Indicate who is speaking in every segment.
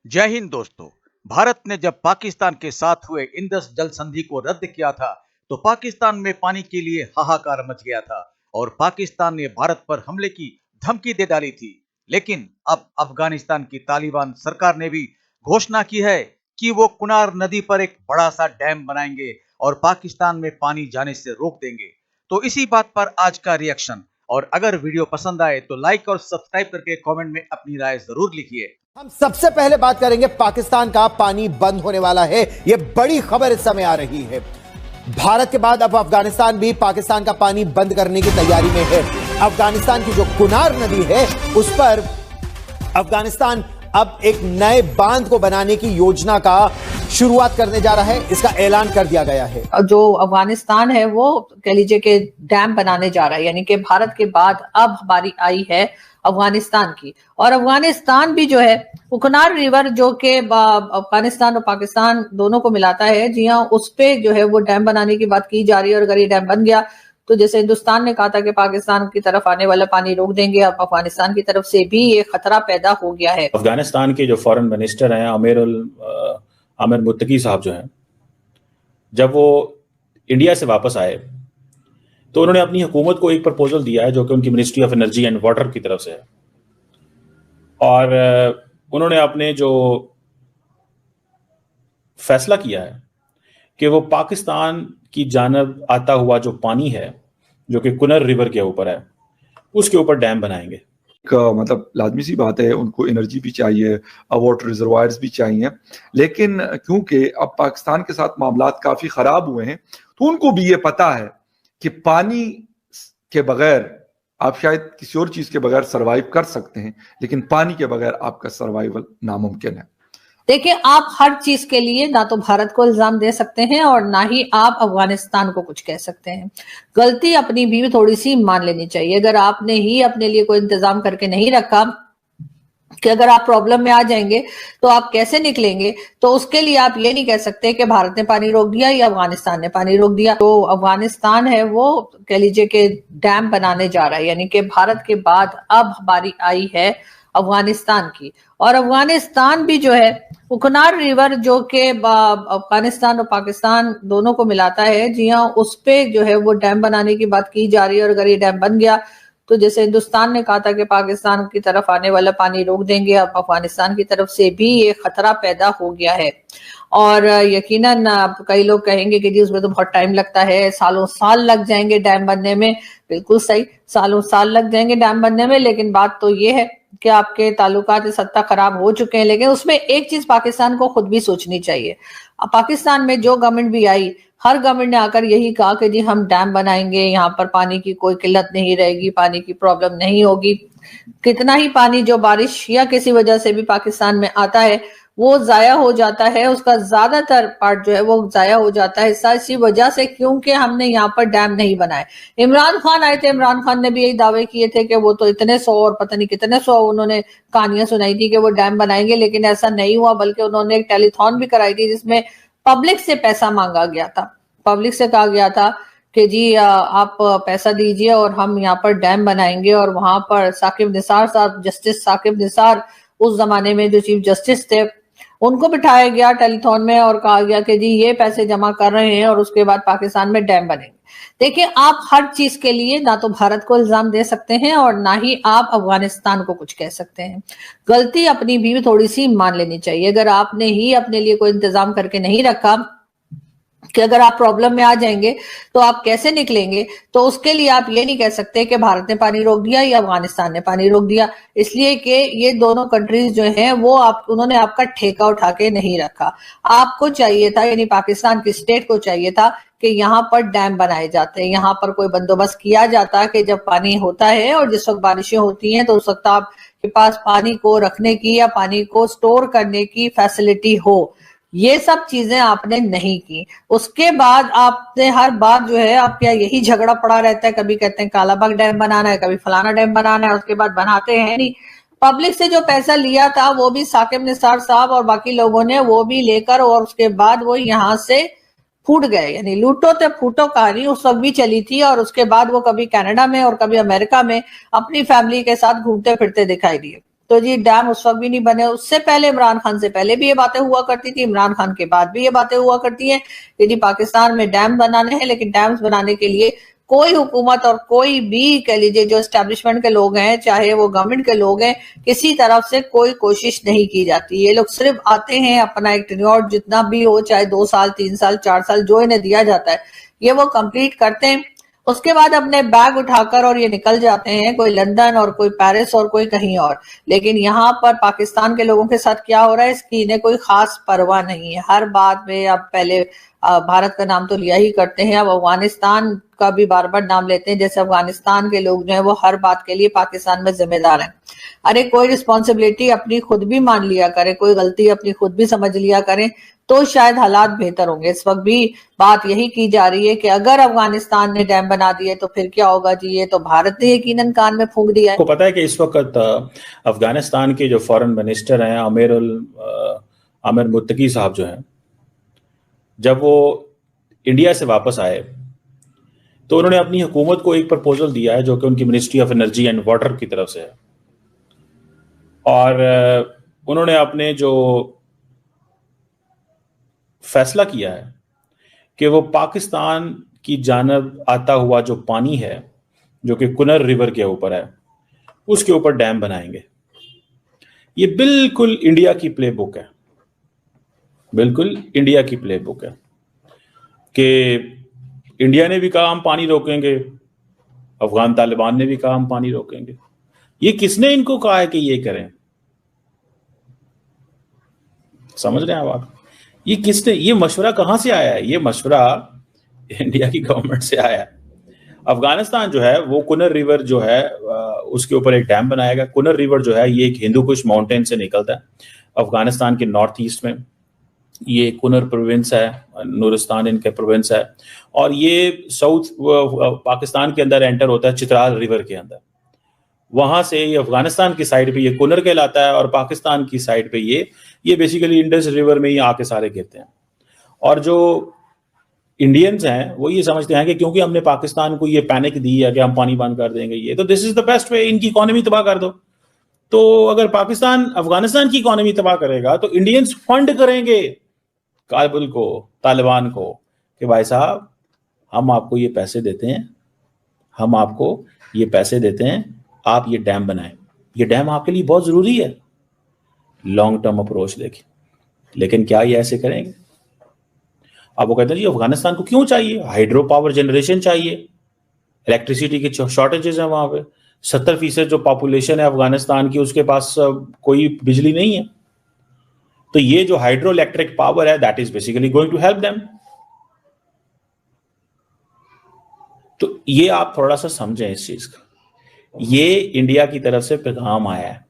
Speaker 1: जय हिंद दोस्तों। भारत ने जब पाकिस्तान के साथ हुए इंडस जल संधि को रद्द किया था तो पाकिस्तान में पानी के लिए हाहाकार मच गया था और पाकिस्तान ने भारत पर हमले की धमकी दे डाली थी। लेकिन अब अफगानिस्तान की तालिबान सरकार ने भी घोषणा की है कि वो कुनार नदी पर एक बड़ा सा डैम बनाएंगे और पाकिस्तान में पानी जाने से रोक देंगे। तो इसी बात पर आज का रिएक्शन, और अगर वीडियो पसंद आए तो लाइक और सब्सक्राइब करके कमेंट में अपनी राय जरूर लिखिए।
Speaker 2: हम सबसे पहले बात करेंगे पाकिस्तान का पानी बंद होने वाला है। यह बड़ी खबर इस समय आ रही है। भारत के बाद अब अफगानिस्तान भी पाकिस्तान का पानी बंद करने की तैयारी में है। अफगानिस्तान की जो कुनार नदी है उस पर अफगानिस्तान अब एक नए बांध को बनाने की योजना का शुरुआत करने जा रहा है। इसका ऐलान कर दिया गया है।
Speaker 3: जो अफगानिस्तान है वो कह लीजिए कि डैम बनाने जा रहा है, यानी कि भारत के बाद अब हमारी आई है अफगानिस्तान की। और अफगानिस्तान भी जो है कुनार रिवर जो कि अफगानिस्तान और पाकिस्तान दोनों को मिलाता है, जी हाँ, उस पे जो है वो डैम बनाने की बात की जा रही है। और अगर ये डैम बन गया तो जैसे हिंदुस्तान ने कहा था कि पाकिस्तान की तरफ आने वाला पानी रोक देंगे, अब अफगानिस्तान की तरफ से भी ये खतरा पैदा हो गया है।
Speaker 4: अफगानिस्तान के जो फॉरेन मिनिस्टर हैं आमिर मुत्तकी साहब जो हैं, जब वो इंडिया से वापस आए तो उन्होंने अपनी हुकूमत को एक प्रपोजल दिया है जो कि उनकी ministry of energy and water की तरफ से है। और उन्होंने अपने जो फैसला किया है कि वो पाकिस्तान की जानब आता हुआ जो पानी है जो कि कुनर रिवर के ऊपर है उसके ऊपर डैम बनाएंगे।
Speaker 5: मतलब लाजमी सी बात है, उनको एनर्जी भी चाहिए, वाटर रिजर्वायर्स भी चाहिए, लेकिन क्योंकि अब पाकिस्तान के साथ मामलात काफ़ी ख़राब हुए हैं तो उनको भी ये पता है कि पानी के बगैर आप शायद किसी और चीज़ के बगैर सरवाइव कर सकते हैं, लेकिन पानी के बगैर आपका सर्वाइवल नामुमकिन है।
Speaker 3: देखिए, आप हर चीज के लिए ना तो भारत को इल्जाम दे सकते हैं और ना ही आप अफगानिस्तान को कुछ कह सकते हैं। गलती अपनी भी थोड़ी सी मान लेनी चाहिए। अगर आपने ही अपने लिए कोई इंतजाम करके नहीं रखा कि अगर आप प्रॉब्लम में आ जाएंगे तो आप कैसे निकलेंगे, तो उसके लिए आप ये नहीं कह सकते कि भारत ने पानी रोक दिया या अफगानिस्तान ने पानी रोक दिया। तो अफगानिस्तान है वो कह लीजिए कि डैम बनाने जा रहा है, यानी कि भारत के बाद अब हमारी आई है अफगानिस्तान की। और अफगानिस्तान भी जो है कुनार रिवर जो कि अफगानिस्तान और पाकिस्तान दोनों को मिलाता है, जी हाँ, उस पे जो है वो डैम बनाने की बात की जा रही है। और अगर ये डैम बन गया तो जैसे हिंदुस्तान ने कहा था कि पाकिस्तान की तरफ आने वाला पानी रोक देंगे, अब अफगानिस्तान की तरफ से भी ये खतरा पैदा हो गया है। और यकीनन कई लोग कहेंगे कि जी उसमें तो बहुत टाइम लगता है, सालों साल लग जाएंगे डैम बनने में। बिल्कुल सही, सालों साल लग जाएंगे डैम बनने में, लेकिन बात तो ये है कि आपके ताल्लुकात सत्ता खराब हो चुके हैं। लेकिन उसमें एक चीज पाकिस्तान को खुद भी सोचनी चाहिए। पाकिस्तान में जो गवर्नमेंट भी आई, हर गवर्नमेंट ने आकर यही कहा कि जी हम डैम बनाएंगे, यहाँ पर पानी की कोई किल्लत नहीं रहेगी, पानी की प्रॉब्लम नहीं होगी। कितना ही पानी जो बारिश या किसी वजह से भी पाकिस्तान में आता है वो जाया हो जाता है, उसका ज्यादातर पार्ट जो है वो जाया हो जाता है इसी वजह से, क्योंकि हमने यहाँ पर डैम नहीं बनाए। इमरान खान आए थे, इमरान खान ने भी यही दावे किए थे कि वो तो इतने 100 और पता नहीं कितने 100 उन्होंने कहानियां सुनाई थी कि वो डैम बनाएंगे, लेकिन ऐसा नहीं हुआ। बल्कि उन्होंने एक टेलीथॉन भी कराई थी जिसमें पब्लिक से पैसा मांगा गया था। पब्लिक से कहा गया था कि जी आप पैसा दीजिए और हम यहाँ पर डैम बनाएंगे। और वहां पर साकिब निसार साहब, जस्टिस साकिब निसार, उस जमाने में जो चीफ जस्टिस थे, उनको बिठाया गया टेलीथॉन में और कहा गया कि जी ये पैसे जमा कर रहे हैं और उसके बाद पाकिस्तान में डैम बनेंगे। देखिए, आप हर चीज के लिए ना तो भारत को इल्जाम दे सकते हैं और ना ही आप अफगानिस्तान को कुछ कह सकते हैं। गलती अपनी भी थोड़ी सी मान लेनी चाहिए। अगर आपने ही अपने लिए कोई इंतजाम करके नहीं रखा कि अगर आप प्रॉब्लम में आ जाएंगे तो आप कैसे निकलेंगे, तो उसके लिए आप ये नहीं कह सकते कि भारत ने पानी रोक दिया या अफगानिस्तान ने पानी रोक दिया। इसलिए कि ये दोनों कंट्रीज जो हैं वो उन्होंने आपका ठेका उठा के नहीं रखा। आपको चाहिए था, यानी पाकिस्तान की स्टेट को चाहिए था कि यहाँ पर डैम बनाए जाते हैं, यहाँ पर कोई बंदोबस्त किया जाता कि जब पानी होता है और जिस वक्त बारिशें होती हैं तो उस वक्त आपके पास पानी को रखने की या पानी को स्टोर करने की फैसिलिटी हो। ये सब चीजें आपने नहीं की। उसके बाद आपने हर बार जो है आपका यही झगड़ा पड़ा रहता है। कभी कहते हैं कालाबाग डैम बनाना है, कभी फलाना डैम बनाना है, उसके बाद बनाते हैं नहीं। पब्लिक से जो पैसा लिया था वो भी साकिब निसार साहब और बाकी लोगों ने वो भी लेकर, और उसके बाद वो यहाँ से फूट गए। यानी लूटो ते फूटो कहानी उस वक्त भी चली थी। और उसके बाद वो कभी कनाडा में और कभी अमेरिका में अपनी फैमिली के साथ घूमते फिरते दिखाई दिए। तो जी डैम उस वक्त भी नहीं बने। उससे पहले इमरान खान से पहले भी ये बातें हुआ करती थी, इमरान खान के बाद भी ये बातें हुआ करती हैं कि जी पाकिस्तान में डैम बनाने हैं, लेकिन डैम्स बनाने के लिए कोई हुकूमत और कोई भी कह लीजिए जो एस्टेब्लिशमेंट के लोग हैं, चाहे वो गवर्नमेंट के लोग हैं, किसी तरफ से कोई कोशिश नहीं की जाती। ये लोग सिर्फ आते हैं, अपना एक टेन्योर जितना भी हो, चाहे 2 साल 3 साल 4 साल जो इन्हें दिया जाता है, ये वो कंप्लीट करते हैं। उसके बाद अपने बैग उठाकर और ये निकल जाते हैं, कोई लंदन और कोई पेरिस और कोई कहीं और। लेकिन यहाँ पर पाकिस्तान के लोगों के साथ क्या हो रहा है, इसकी इन्हें कोई खास परवाह नहीं है। हर बात में अब पहले भारत का नाम तो लिया ही करते हैं, अब अफगानिस्तान का भी बार बार नाम लेते हैं, जैसे अफगानिस्तान के लोग जो है वो हर बात के लिए पाकिस्तान में जिम्मेदार हैं। अरे कोई रिस्पॉन्सिबिलिटी अपनी खुद भी मान लिया करें, कोई गलती अपनी खुद भी समझ लिया करें, तो शायद हालात बेहतर होंगे। इस वक्त भी बात यही की जा रही है कि अगर अफगानिस्तान ने डैम बना दिए तो फिर क्या होगा जी, ये तो भारत ने यकीनन कान में फूंक दिया है।
Speaker 4: आपको पता है कि इस वक्त अफगानिस्तान के जो फॉरेन मिनिस्टर हैं आमिर मुत्तकी साहब जो हैं, जब वो इंडिया से वापस आए तो उन्होंने अपनी हुकूमत को एक प्रपोजल दिया है जो कि उनकी ministry of energy and water की तरफ से है। और उन्होंने अपने जो फैसला किया है कि वो पाकिस्तान की जानब आता हुआ जो पानी है जो कि कुनर रिवर के ऊपर है, उसके ऊपर डैम बनाएंगे। ये बिल्कुल इंडिया की प्लेबुक है, बिल्कुल इंडिया की प्लेबुक है कि इंडिया ने भी कहा हम पानी रोकेंगे, अफगान तालिबान ने भी कहा हम पानी रोकेंगे। ये किसने इनको कहा है कि ये करें? समझ रहे हैं आप? ये किसने, ये मशवरा कहां से आया है? ये मशवरा इंडिया की गवर्नमेंट से आया है। अफगानिस्तान जो है वो कुनर रिवर जो है उसके ऊपर एक डैम बनाएगा। कुनर रिवर जो है ये एक हिंदू कुश माउंटेन से निकलता है अफगानिस्तान के नॉर्थ ईस्ट में। ये कुनर प्रोविंस है, नूरिस्तान इनके प्रोविंस है, और ये साउथ पाकिस्तान के अंदर एंटर होता है चित्राल रिवर के अंदर। वहां से ये अफगानिस्तान की साइड पे ये कुनर कहलाता है और पाकिस्तान की साइड पे ये बेसिकली इंडस रिवर में ही आके सारे गिरते हैं। और जो इंडियंस हैं वो ये समझते हैं कि क्योंकि हमने पाकिस्तान को ये पैनिक दी है कि हम पानी बंद कर देंगे, ये तो this is the best way, इनकी इकोनॉमी तबाह कर दो। तो अगर पाकिस्तान अफगानिस्तान की इकोनॉमी तबाह करेगा तो इंडियंस फंड करेंगे काबुल को, तालिबान को, कि भाई साहब हम आपको ये पैसे देते हैं, हम आपको ये पैसे देते हैं, आप ये डैम बनाएं, ये डैम आपके लिए बहुत जरूरी है। लॉन्ग टर्म अप्रोच देखें। लेकिन क्या ये ऐसे करेंगे? अब वो कहते हैं जी अफगानिस्तान को क्यों चाहिए? हाइड्रो पावर जनरेशन चाहिए, इलेक्ट्रिसिटी की शॉर्टेजेस है वहां पे। 70% जो पॉपुलेशन है अफगानिस्तान की उसके पास कोई बिजली नहीं है। तो ये जो हाइड्रो इलेक्ट्रिक पावर है that is basically going to help them. तो ये आप थोड़ा सा समझें इस चीज का। ये इंडिया की तरफ से पैगाम आया है।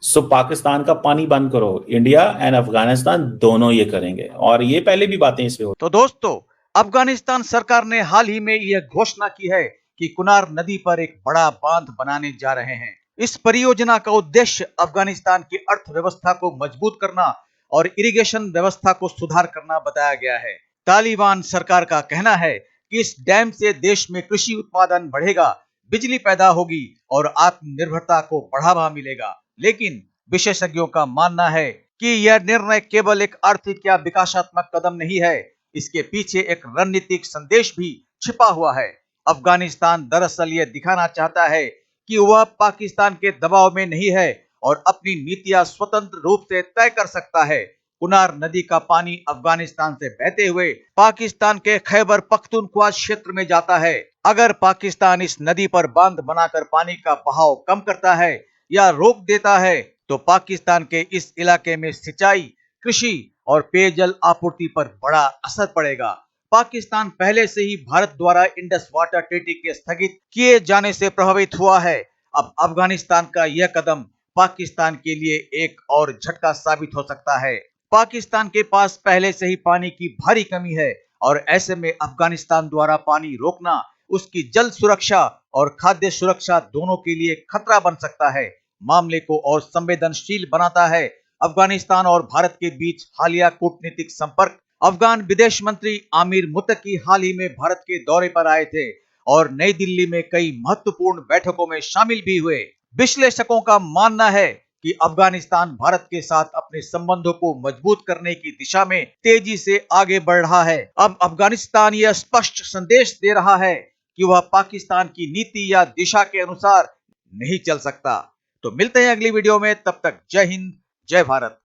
Speaker 4: सो पाकिस्तान का पानी बंद करो, इंडिया एंड अफगानिस्तान दोनों ये करेंगे, और ये पहले भी बातें इसमें
Speaker 1: तो दोस्तों, अफगानिस्तान सरकार ने हाल ही में यह घोषणा की है कि कुनार नदी पर एक बड़ा बांध बनाने जा रहे हैं। इस परियोजना का उद्देश्य अफगानिस्तान की अर्थव्यवस्था को मजबूत करना और इरिगेशन व्यवस्था को सुधार करना बताया गया है। तालिबान सरकार का कहना है कि इस डैम से देश में कृषि उत्पादन बढ़ेगा, बिजली पैदा होगी और आत्मनिर्भरता को बढ़ावा मिलेगा। लेकिन विशेषज्ञों का मानना है कि यह निर्णय केवल एक आर्थिक या विकासात्मक कदम नहीं है, इसके पीछे एक रणनीतिक संदेश भी छिपा हुआ है। अफगानिस्तान दरअसल यह दिखाना चाहता है कि वह पाकिस्तान के दबाव में नहीं है और अपनी नीतियां स्वतंत्र रूप से तय कर सकता है। कुनार नदी का पानी अफगानिस्तान से बहते हुए पाकिस्तान के खैबर पख्तूनख्वा क्षेत्र में जाता है। अगर पाकिस्तान इस नदी पर बांध बनाकर पानी का बहाव कम करता है या रोक देता है तो पाकिस्तान के इस इलाके में सिंचाई, कृषि और पेयजल आपूर्ति पर बड़ा असर पड़ेगा। पाकिस्तान पहले से ही भारत द्वारा इंडस वाटर ट्रीटी के स्थगित किए जाने से प्रभावित हुआ है। अब अफगानिस्तान का यह कदम पाकिस्तान के लिए एक और झटका साबित हो सकता है। पाकिस्तान के पास पहले से ही पानी की भारी कमी है और ऐसे में अफगानिस्तान द्वारा पानी रोकना उसकी जल सुरक्षा और खाद्य सुरक्षा दोनों के लिए खतरा बन सकता है। मामले को और संवेदनशील बनाता है अफगानिस्तान और भारत के बीच हालिया कूटनीतिक संपर्क। अफगान विदेश मंत्री आमिर मुत्तकी हाल ही में भारत के दौरे पर आए थे और नई दिल्ली में कई महत्वपूर्ण बैठकों में शामिल भी हुए। विश्लेषकों का मानना है कि अफगानिस्तान भारत के साथ अपने संबंधों को मजबूत करने की दिशा में तेजी से आगे बढ़ रहा है। अब अफगानिस्तान यह स्पष्ट संदेश दे रहा है कि वह पाकिस्तान की नीति या दिशा के अनुसार नहीं चल सकता। तो मिलते हैं अगली वीडियो में, तब तक जय हिंद, जय भारत।